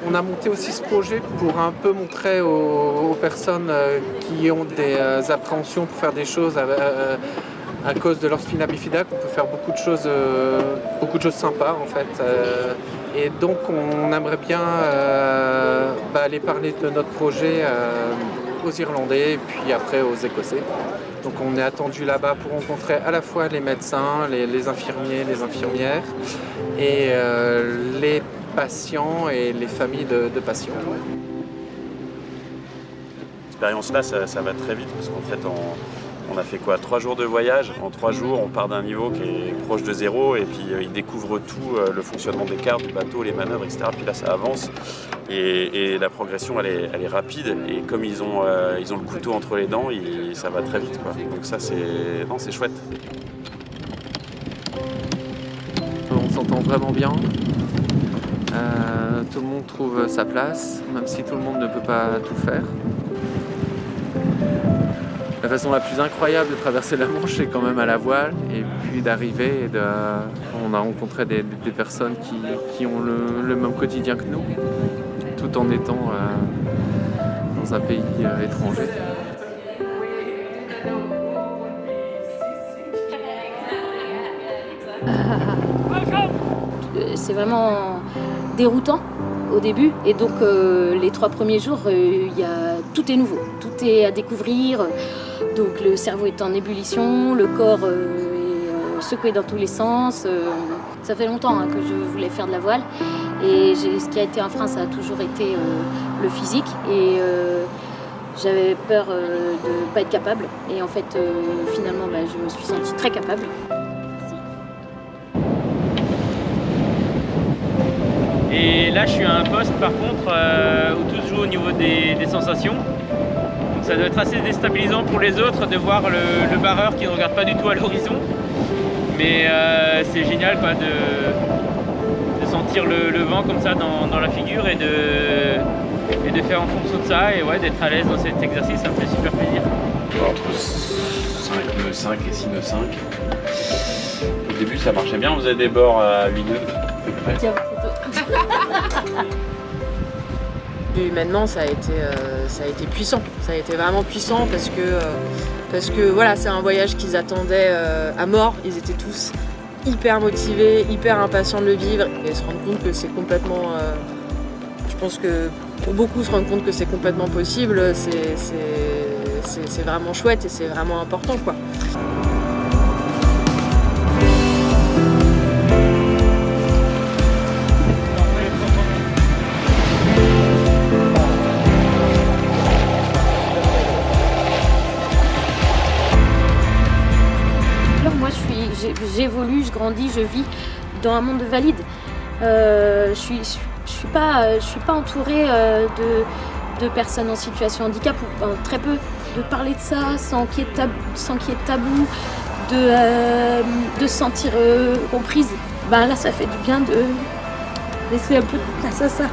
On a monté aussi ce projet pour un peu montrer aux personnes qui ont des appréhensions pour faire des choses à cause de leur spina bifida qu'on peut faire beaucoup de choses sympas en fait. Et donc on aimerait bien aller parler de notre projet aux Irlandais et puis après aux Écossais. Donc on est attendu là-bas pour rencontrer à la fois les médecins, les infirmiers, les infirmières et les patients et les familles de patients. L'expérience là, ça va très vite parce qu'en fait on a fait quoi, 3 jours de voyage. En 3 jours, on part d'un niveau qui est proche de zéro et puis ils découvrent tout, le fonctionnement des cartes, du bateau, les manœuvres, etc. Puis là, ça avance et la progression, elle est rapide. Et comme ils ont le couteau entre les dents, ça va très vite, quoi. Donc ça, c'est chouette. On s'entend vraiment bien. Tout le monde trouve sa place, même si tout le monde ne peut pas tout faire. La façon la plus incroyable de traverser la Manche, c'est quand même à la voile, et puis d'arriver. On a rencontré des personnes qui ont le même quotidien que nous, tout en étant dans un pays étranger. C'est vraiment déroutant au début et donc les 3 premiers jours tout est nouveau, tout est à découvrir, donc le cerveau est en ébullition, le corps est secoué dans tous les sens. Ça fait longtemps que je voulais faire de la voile et ce qui a été un frein, ça a toujours été le physique et j'avais peur de ne pas être capable et en fait finalement je me suis sentie très capable. Et là, je suis à un poste par contre où tout se joue au niveau des sensations. Donc ça doit être assez déstabilisant pour les autres de voir le barreur qui ne regarde pas du tout à l'horizon. Mais c'est génial quoi, de sentir le vent comme ça dans la figure et de faire en fonction de ça et ouais, d'être à l'aise dans cet exercice, ça me fait super plaisir. Entre 5 nœuds 5 et 6 nœuds 5. Au début, ça marchait bien, on faisait des bords à 8 nœuds. Tiens, Humainement, ça a été puissant. Ça a été vraiment puissant parce que voilà, c'est un voyage qu'ils attendaient à mort. Ils étaient tous hyper motivés, hyper impatients de le vivre et se rendre compte que c'est complètement. Je pense que pour beaucoup, se rendre compte que c'est complètement possible, c'est vraiment chouette et c'est vraiment important, quoi. J'évolue, je grandis, je vis dans un monde de valides. Je suis pas entourée de personnes en situation de handicap, ou très peu. De parler de ça sans qu'il y ait tabou, de se sentir comprise. Là, ça fait du bien de laisser un peu de place à ça.